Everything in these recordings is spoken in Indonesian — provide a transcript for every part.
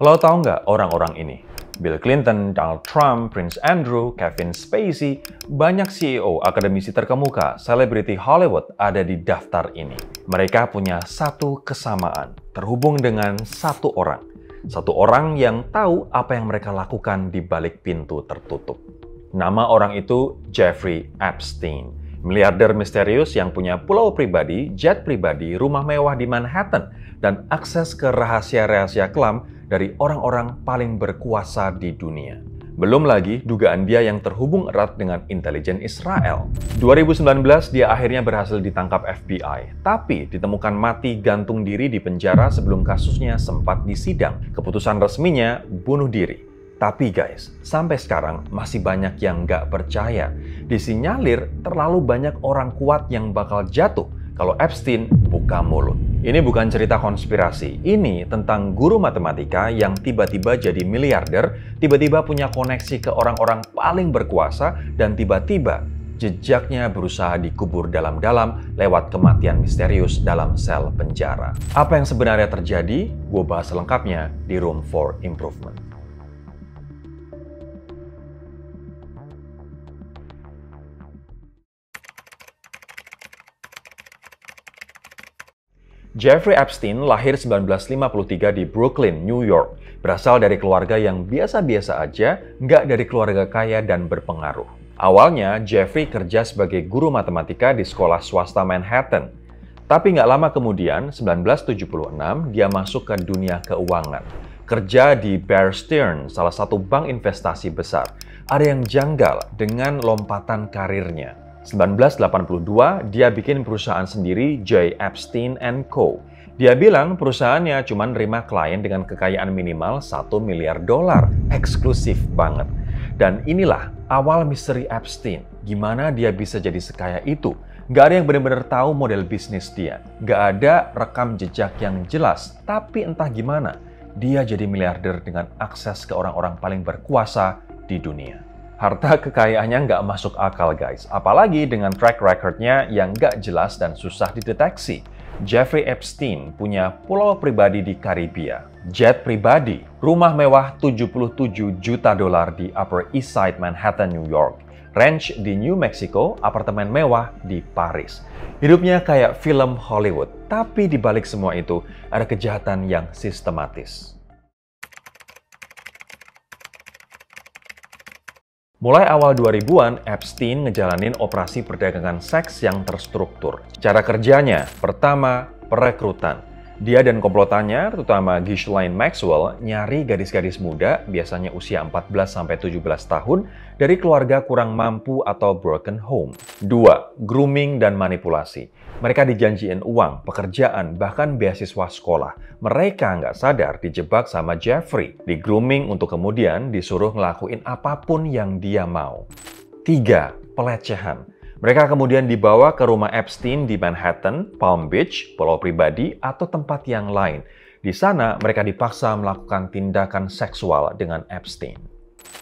Lo tahu nggak orang-orang ini? Bill Clinton, Donald Trump, Prince Andrew, Kevin Spacey, banyak CEO, akademisi terkemuka, selebriti Hollywood ada di daftar ini. Mereka punya satu kesamaan, terhubung dengan satu orang. Satu orang yang tahu apa yang mereka lakukan di balik pintu tertutup. Nama orang itu Jeffrey Epstein. Miliarder misterius yang punya pulau pribadi, jet pribadi, rumah mewah di Manhattan, dan akses ke rahasia-rahasia kelam dari orang-orang paling berkuasa di dunia. Belum lagi dugaan dia yang terhubung erat dengan intelijen Israel. 2019 dia akhirnya berhasil ditangkap FBI, tapi ditemukan mati gantung diri di penjara sebelum kasusnya sempat disidang. Keputusan resminya bunuh diri. Tapi guys, sampai sekarang masih banyak yang nggak percaya. Disinyalir terlalu banyak orang kuat yang bakal jatuh kalau Epstein buka mulut. Ini bukan cerita konspirasi, ini tentang guru matematika yang tiba-tiba jadi miliarder, tiba-tiba punya koneksi ke orang-orang paling berkuasa, dan tiba-tiba jejaknya berusaha dikubur dalam-dalam lewat kematian misterius dalam sel penjara. Apa yang sebenarnya terjadi? Gue bahas selengkapnya di Room for Improvement. Jeffrey Epstein lahir 1953 di Brooklyn, New York. Berasal dari keluarga yang biasa-biasa aja, nggak dari keluarga kaya dan berpengaruh. Awalnya, Jeffrey kerja sebagai guru matematika di sekolah swasta Manhattan. Tapi nggak lama kemudian, 1976, dia masuk ke dunia keuangan. Kerja di Bear Stearns, salah satu bank investasi besar. Ada yang janggal dengan lompatan karirnya. 1982, dia bikin perusahaan sendiri, J. Epstein & Co. Dia bilang perusahaannya cuma nerima klien dengan kekayaan minimal $1 miliar. Eksklusif banget. Dan inilah awal misteri Epstein. Gimana dia bisa jadi sekaya itu? Gak ada yang benar-benar tahu model bisnis dia. Gak ada rekam jejak yang jelas. Tapi entah gimana, dia jadi miliarder dengan akses ke orang-orang paling berkuasa di dunia. Harta kekayaannya nggak masuk akal guys, apalagi dengan track record-nya yang nggak jelas dan susah dideteksi. Jeffrey Epstein punya pulau pribadi di Karibia, jet pribadi, rumah mewah $77 juta di Upper East Side Manhattan, New York, ranch di New Mexico, apartemen mewah di Paris. Hidupnya kayak film Hollywood, tapi di balik semua itu ada kejahatan yang sistematis. Mulai awal 2000-an, Epstein ngejalanin operasi perdagangan seks yang terstruktur. Cara kerjanya, pertama, perekrutan. Dia dan komplotannya, terutama Ghislaine Maxwell, nyari gadis-gadis muda, biasanya usia 14-17 tahun, dari keluarga kurang mampu atau broken home. 2. Grooming dan manipulasi. Mereka dijanjiin uang, pekerjaan, bahkan beasiswa sekolah. Mereka nggak sadar dijebak sama Jeffrey. Di grooming untuk kemudian disuruh ngelakuin apapun yang dia mau. 3. Pelecehan. Mereka kemudian dibawa ke rumah Epstein di Manhattan, Palm Beach, pulau pribadi, atau tempat yang lain. Di sana, mereka dipaksa melakukan tindakan seksual dengan Epstein.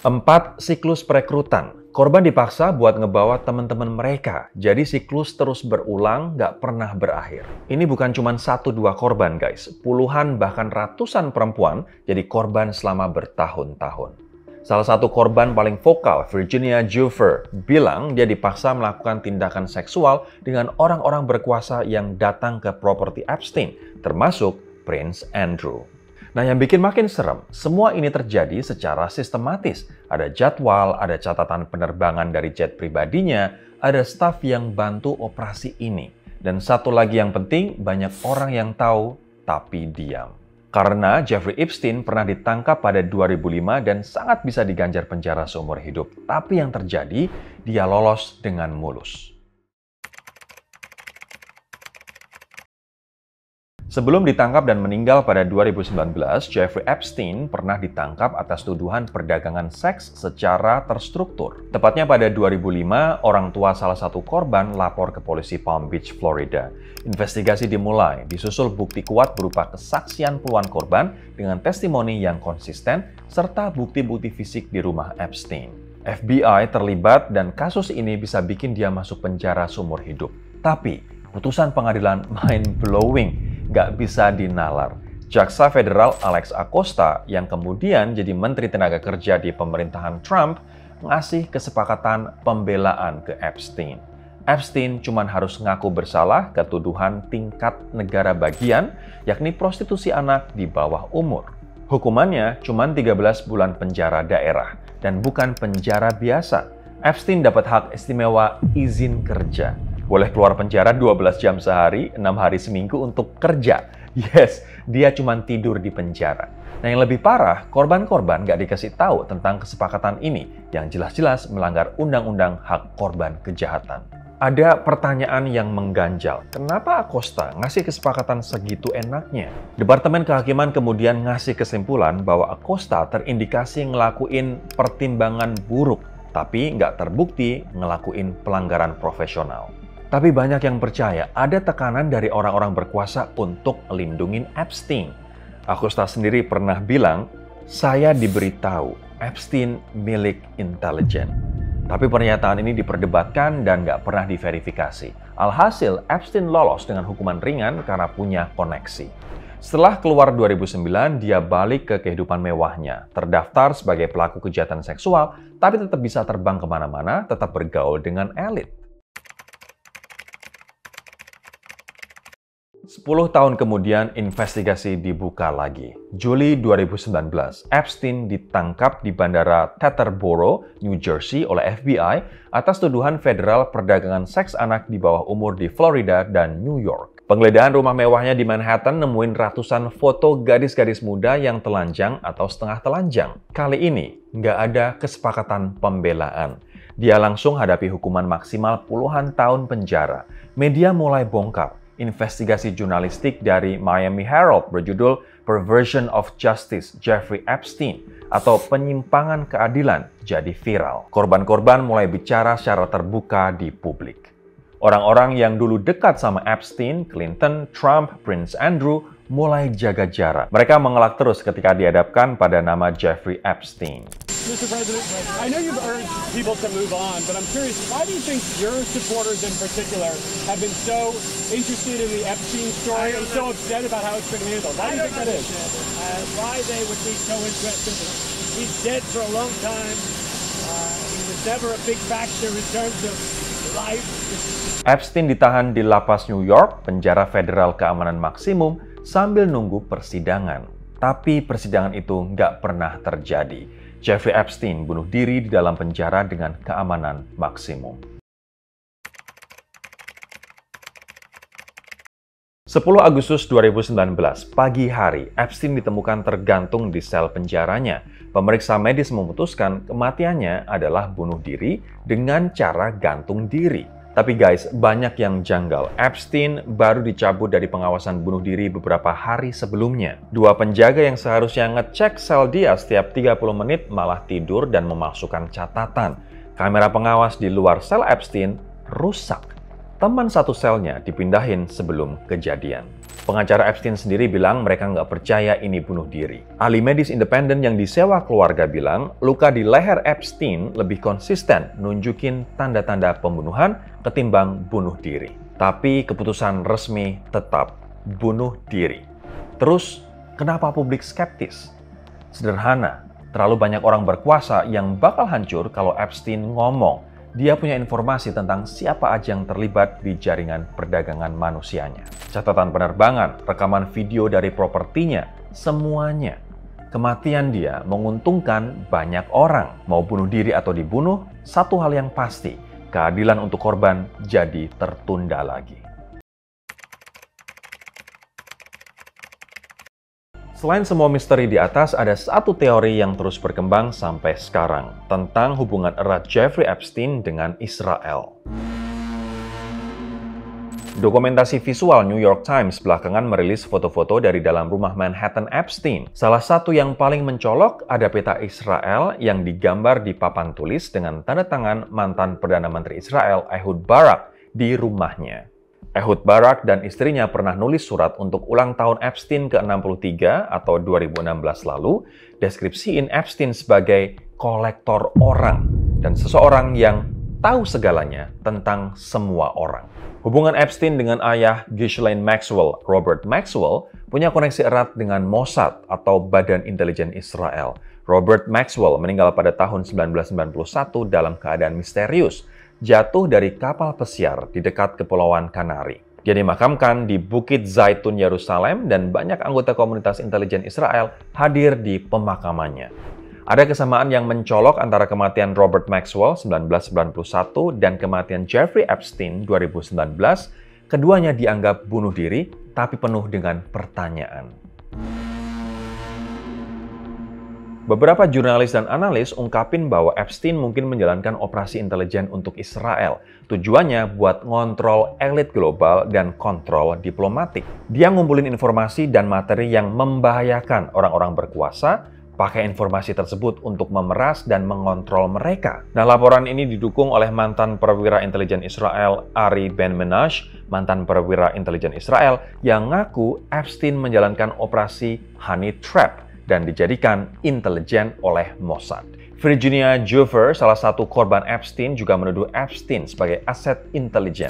4. Siklus perekrutan. Korban dipaksa buat ngebawa teman-teman mereka. Jadi siklus terus berulang, nggak pernah berakhir. Ini bukan cuma 1-2 korban guys. Puluhan bahkan ratusan perempuan jadi korban selama bertahun-tahun. Salah satu korban paling vokal, Virginia Giuffre, bilang dia dipaksa melakukan tindakan seksual dengan orang-orang berkuasa yang datang ke properti Epstein, termasuk Prince Andrew. Nah, yang bikin makin serem, semua ini terjadi secara sistematis. Ada jadwal, ada catatan penerbangan dari jet pribadinya, ada staf yang bantu operasi ini. Dan satu lagi yang penting, banyak orang yang tahu, tapi diam. Karena Jeffrey Epstein pernah ditangkap pada 2005 dan sangat bisa diganjar penjara seumur hidup. Tapi yang terjadi, dia lolos dengan mulus. Sebelum ditangkap dan meninggal pada 2019, Jeffrey Epstein pernah ditangkap atas tuduhan perdagangan seks secara terstruktur. Tepatnya pada 2005, orang tua salah satu korban lapor ke polisi Palm Beach, Florida. Investigasi dimulai, disusul bukti kuat berupa kesaksian puluhan korban dengan testimoni yang konsisten, serta bukti-bukti fisik di rumah Epstein. FBI terlibat dan kasus ini bisa bikin dia masuk penjara seumur hidup. Tapi, putusan pengadilan mind-blowing. Nggak bisa dinalar. Jaksa Federal Alex Acosta yang kemudian jadi Menteri Tenaga Kerja di pemerintahan Trump ngasih kesepakatan pembelaan ke Epstein. Epstein cuma harus ngaku bersalah ke tuduhan tingkat negara bagian, yakni prostitusi anak di bawah umur. Hukumannya cuma 13 bulan penjara daerah dan bukan penjara biasa. Epstein dapat hak istimewa izin kerja. Boleh keluar penjara 12 jam sehari, 6 hari seminggu untuk kerja. Yes, dia cuma tidur di penjara. Nah yang lebih parah, korban-korban nggak dikasih tahu tentang kesepakatan ini yang jelas-jelas melanggar undang-undang hak korban kejahatan. Ada pertanyaan yang mengganjal. Kenapa Acosta ngasih kesepakatan segitu enaknya? Departemen Kehakiman kemudian ngasih kesimpulan bahwa Acosta terindikasi ngelakuin pertimbangan buruk, tapi nggak terbukti ngelakuin pelanggaran profesional. Tapi banyak yang percaya ada tekanan dari orang-orang berkuasa untuk lindungin Epstein. Acosta sendiri pernah bilang, saya diberitahu Epstein milik intelijen. Tapi pernyataan ini diperdebatkan dan nggak pernah diverifikasi. Alhasil, Epstein lolos dengan hukuman ringan karena punya koneksi. Setelah keluar 2009, dia balik ke kehidupan mewahnya, terdaftar sebagai pelaku kejahatan seksual, tapi tetap bisa terbang kemana-mana, tetap bergaul dengan elit. 10 tahun kemudian, investigasi dibuka lagi. Juli 2019, Epstein ditangkap di Bandara Teterboro, New Jersey oleh FBI atas tuduhan federal perdagangan seks anak di bawah umur di Florida dan New York. Penggeledahan rumah mewahnya di Manhattan nemuin ratusan foto gadis-gadis muda yang telanjang atau setengah telanjang. Kali ini, nggak ada kesepakatan pembelaan. Dia langsung hadapi hukuman maksimal puluhan tahun penjara. Media mulai bongkar. Investigasi jurnalistik dari Miami Herald berjudul Perversion of Justice Jeffrey Epstein atau penyimpangan keadilan jadi viral. Korban-korban mulai bicara secara terbuka di publik. Orang-orang yang dulu dekat sama Epstein, Clinton, Trump, Prince Andrew mulai jaga jarak. Mereka mengelak terus ketika dihadapkan pada nama Jeffrey Epstein. Mr. President, I know you've urged people to move on, but I'm curious, why do you think your supporters in particular have been so interested in the Epstein story and so upset about how it's been handled? Why do you think that is? Why they would be so interested. He's dead for a long time. He was never a big factor in terms of life. Epstein ditahan di lapas New York, penjara federal keamanan maksimum, sambil nunggu persidangan. Tapi persidangan itu nggak pernah terjadi. Jeffrey Epstein bunuh diri di dalam penjara dengan keamanan maksimum. 10 Agustus 2019, pagi hari, Epstein ditemukan tergantung di sel penjaranya. Pemeriksa medis memutuskan kematiannya adalah bunuh diri dengan cara gantung diri. Tapi guys, banyak yang janggal. Epstein baru dicabut dari pengawasan bunuh diri beberapa hari sebelumnya. Dua penjaga yang seharusnya ngecek sel dia setiap 30 menit malah tidur dan memasukkan catatan. Kamera pengawas di luar sel Epstein rusak. Teman satu selnya dipindahin sebelum kejadian. Pengacara Epstein sendiri bilang mereka nggak percaya ini bunuh diri. Ahli medis independen yang disewa keluarga bilang luka di leher Epstein lebih konsisten nunjukin tanda-tanda pembunuhan ketimbang bunuh diri. Tapi keputusan resmi tetap bunuh diri. Terus, kenapa publik skeptis? Sederhana, terlalu banyak orang berkuasa yang bakal hancur kalau Epstein ngomong. Dia punya informasi tentang siapa aja yang terlibat di jaringan perdagangan manusianya. Catatan penerbangan, rekaman video dari propertinya, semuanya. Kematian dia menguntungkan banyak orang. Mau bunuh diri atau dibunuh, satu hal yang pasti, keadilan untuk korban jadi tertunda lagi. Selain semua misteri di atas, ada satu teori yang terus berkembang sampai sekarang tentang hubungan erat Jeffrey Epstein dengan Israel. Dokumentasi visual New York Times belakangan merilis foto-foto dari dalam rumah Manhattan Epstein. Salah satu yang paling mencolok ada peta Israel yang digambar di papan tulis dengan tanda tangan mantan Perdana Menteri Israel Ehud Barak di rumahnya. Ehud Barak dan istrinya pernah nulis surat untuk ulang tahun Epstein ke-63 atau 2016 lalu, deskripsiin Epstein sebagai kolektor orang dan seseorang yang tahu segalanya tentang semua orang. Hubungan Epstein dengan ayah Ghislaine Maxwell, Robert Maxwell, punya koneksi erat dengan Mossad atau Badan Intelijen Israel. Robert Maxwell meninggal pada tahun 1991 dalam keadaan misterius, jatuh dari kapal pesiar di dekat Kepulauan Kanari. Dia dimakamkan di Bukit Zaitun, Yerusalem, dan banyak anggota komunitas intelijen Israel hadir di pemakamannya. Ada kesamaan yang mencolok antara kematian Robert Maxwell 1991 dan kematian Jeffrey Epstein 2019. Keduanya dianggap bunuh diri, tapi penuh dengan pertanyaan. Beberapa jurnalis dan analis ungkapin bahwa Epstein mungkin menjalankan operasi intelijen untuk Israel. Tujuannya buat ngontrol elit global dan kontrol diplomatik. Dia ngumpulin informasi dan materi yang membahayakan orang-orang berkuasa, pakai informasi tersebut untuk memeras dan mengontrol mereka. Nah, laporan ini didukung oleh mantan perwira intelijen Israel Ari Ben-Menashe, mantan perwira intelijen Israel yang ngaku Epstein menjalankan operasi Honey Trap dan dijadikan intelijen oleh Mossad. Virginia Giuffre, salah satu korban Epstein, juga menuduh Epstein sebagai aset intelijen.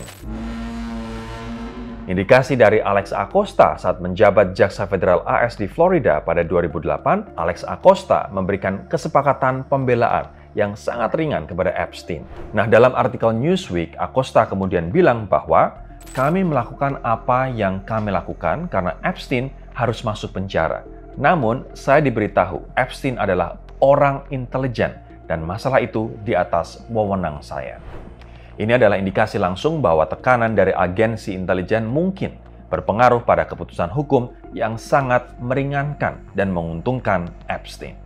Indikasi dari Alex Acosta saat menjabat Jaksa Federal AS di Florida pada 2008, Alex Acosta memberikan kesepakatan pembelaan yang sangat ringan kepada Epstein. Nah, dalam artikel Newsweek, Acosta kemudian bilang bahwa kami melakukan apa yang kami lakukan karena Epstein harus masuk penjara. Namun, saya diberitahu Epstein adalah orang intelijen dan masalah itu di atas wewenang saya. Ini adalah indikasi langsung bahwa tekanan dari agensi intelijen mungkin berpengaruh pada keputusan hukum yang sangat meringankan dan menguntungkan Epstein.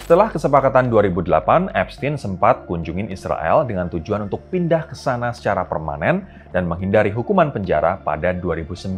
Setelah kesepakatan 2008, Epstein sempat kunjungin Israel dengan tujuan untuk pindah ke sana secara permanen dan menghindari hukuman penjara pada 2009.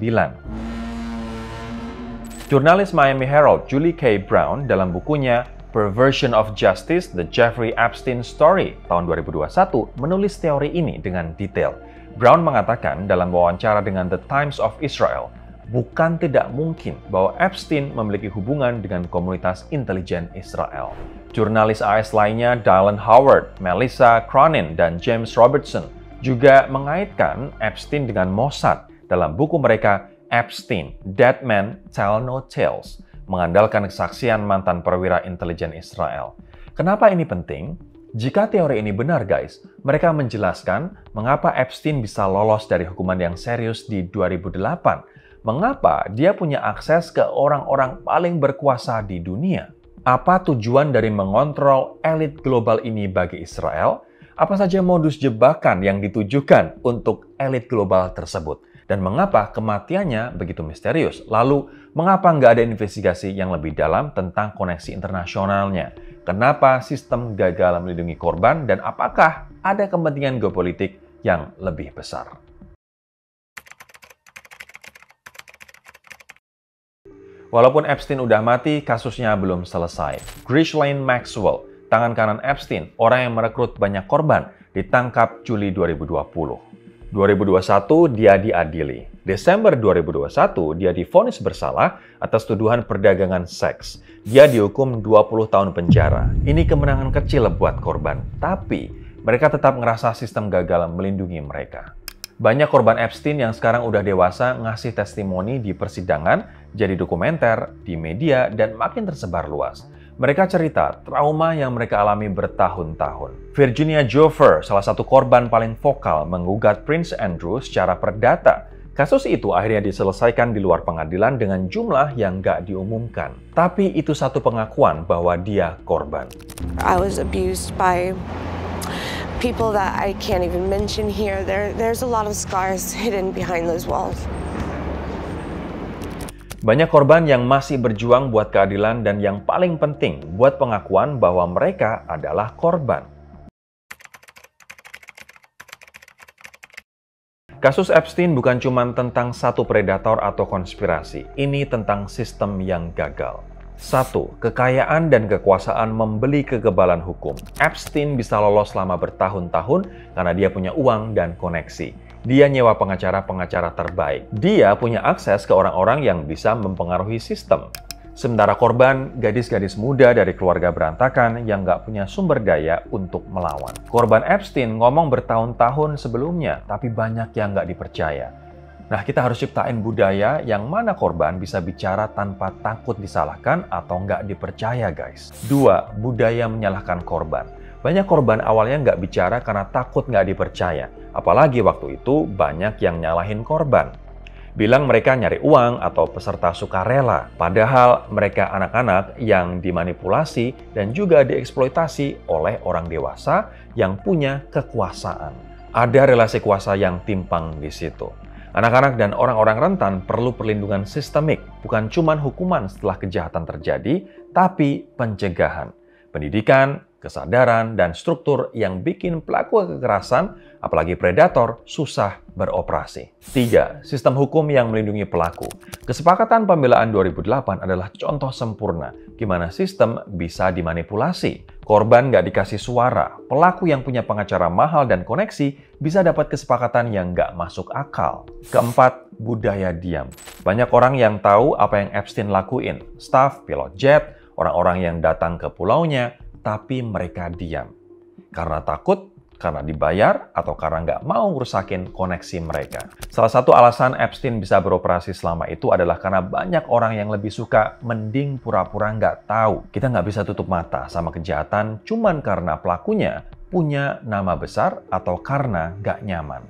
Jurnalis Miami Herald Julie K. Brown dalam bukunya Perversion of Justice: The Jeffrey Epstein Story tahun 2021 menulis teori ini dengan detail. Brown mengatakan dalam wawancara dengan The Times of Israel, bukan tidak mungkin bahwa Epstein memiliki hubungan dengan komunitas intelijen Israel. Jurnalis AS lainnya Dylan Howard, Melissa Cronin, dan James Robertson juga mengaitkan Epstein dengan Mossad dalam buku mereka Epstein, Dead Men Tell No Tales, mengandalkan kesaksian mantan perwira intelijen Israel. Kenapa ini penting? Jika teori ini benar, guys, mereka menjelaskan mengapa Epstein bisa lolos dari hukuman yang serius di 2008. Mengapa dia punya akses ke orang-orang paling berkuasa di dunia? Apa tujuan dari mengontrol elit global ini bagi Israel? Apa saja modus jebakan yang ditujukan untuk elit global tersebut? Dan mengapa kematiannya begitu misterius? Lalu, mengapa nggak ada investigasi yang lebih dalam tentang koneksi internasionalnya? Kenapa sistem gagal melindungi korban? Dan apakah ada kepentingan geopolitik yang lebih besar? Walaupun Epstein udah mati, kasusnya belum selesai. Ghislaine Maxwell, tangan kanan Epstein, orang yang merekrut banyak korban, ditangkap Juli 2020. 2021 dia diadili. Desember 2021 dia divonis bersalah atas tuduhan perdagangan seks. Dia dihukum 20 tahun penjara. Ini kemenangan kecil buat korban, tapi mereka tetap ngerasa sistem gagal melindungi mereka. Banyak korban Epstein yang sekarang udah dewasa ngasih testimoni di persidangan, jadi dokumenter, di media, dan makin tersebar luas. Mereka cerita trauma yang mereka alami bertahun-tahun. Virginia Giuffre, salah satu korban paling vokal, menggugat Prince Andrew secara perdata. Kasus itu akhirnya diselesaikan di luar pengadilan dengan jumlah yang nggak diumumkan. Tapi itu satu pengakuan bahwa dia korban. I was abused by people that I can't even mention here. There's a lot of scars hidden behind those walls. Banyak korban yang masih berjuang buat keadilan dan yang paling penting buat pengakuan bahwa mereka adalah korban. Kasus Epstein bukan cuma tentang satu predator atau konspirasi. Ini tentang sistem yang gagal. 1. Kekayaan dan kekuasaan membeli kekebalan hukum. Epstein bisa lolos selama bertahun-tahun karena dia punya uang dan koneksi. Dia nyewa pengacara-pengacara terbaik. Dia punya akses ke orang-orang yang bisa mempengaruhi sistem. Sementara korban, gadis-gadis muda dari keluarga berantakan yang nggak punya sumber daya untuk melawan. Korban Epstein ngomong bertahun-tahun sebelumnya, tapi banyak yang nggak dipercaya. Nah, kita harus ciptain budaya yang mana korban bisa bicara tanpa takut disalahkan atau nggak dipercaya, guys. 2. Budaya menyalahkan korban. Banyak korban awalnya nggak bicara karena takut nggak dipercaya. Apalagi waktu itu banyak yang nyalahin korban. Bilang mereka nyari uang atau peserta sukarela. Padahal mereka anak-anak yang dimanipulasi dan juga dieksploitasi oleh orang dewasa yang punya kekuasaan. Ada relasi kuasa yang timpang di situ. Anak-anak dan orang-orang rentan perlu perlindungan sistemik, bukan cuma hukuman setelah kejahatan terjadi, tapi pencegahan, pendidikan, kesadaran, dan struktur yang bikin pelaku kekerasan, apalagi predator, susah beroperasi. 3. Sistem hukum yang melindungi pelaku. Kesepakatan pembelaan 2008 adalah contoh sempurna gimana sistem bisa dimanipulasi. Korban nggak dikasih suara, pelaku yang punya pengacara mahal dan koneksi bisa dapat kesepakatan yang nggak masuk akal. 4. Budaya diam. Banyak orang yang tahu apa yang Epstein lakuin, staf, pilot jet, orang-orang yang datang ke pulaunya, tapi mereka diam. Karena takut, karena dibayar, atau karena nggak mau ngerusakin koneksi mereka. Salah satu alasan Epstein bisa beroperasi selama itu adalah karena banyak orang yang lebih suka mending pura-pura nggak tahu. Kita nggak bisa tutup mata sama kejahatan cuman karena pelakunya punya nama besar atau karena nggak nyaman.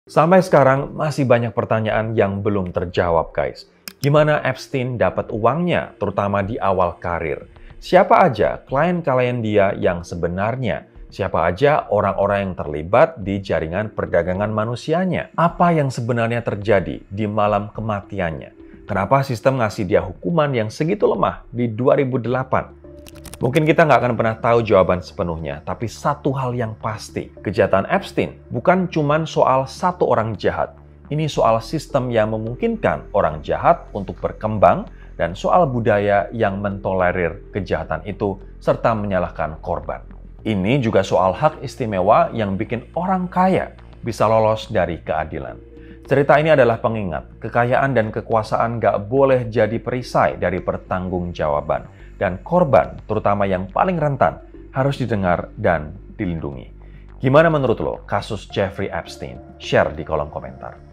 Sampai sekarang masih banyak pertanyaan yang belum terjawab, guys. Gimana Epstein dapat uangnya, terutama di awal karir? Siapa aja klien-klien dia yang sebenarnya? Siapa aja orang-orang yang terlibat di jaringan perdagangan manusianya? Apa yang sebenarnya terjadi di malam kematiannya? Kenapa sistem ngasih dia hukuman yang segitu lemah di 2008? Mungkin kita nggak akan pernah tahu jawaban sepenuhnya, tapi satu hal yang pasti, kejahatan Epstein bukan cuma soal satu orang jahat. Ini soal sistem yang memungkinkan orang jahat untuk berkembang dan soal budaya yang mentolerir kejahatan itu serta menyalahkan korban. Ini juga soal hak istimewa yang bikin orang kaya bisa lolos dari keadilan. Cerita ini adalah pengingat, kekayaan dan kekuasaan gak boleh jadi perisai dari pertanggungjawaban. Dan korban, terutama yang paling rentan, harus didengar dan dilindungi. Gimana menurut lo kasus Jeffrey Epstein? Share di kolom komentar.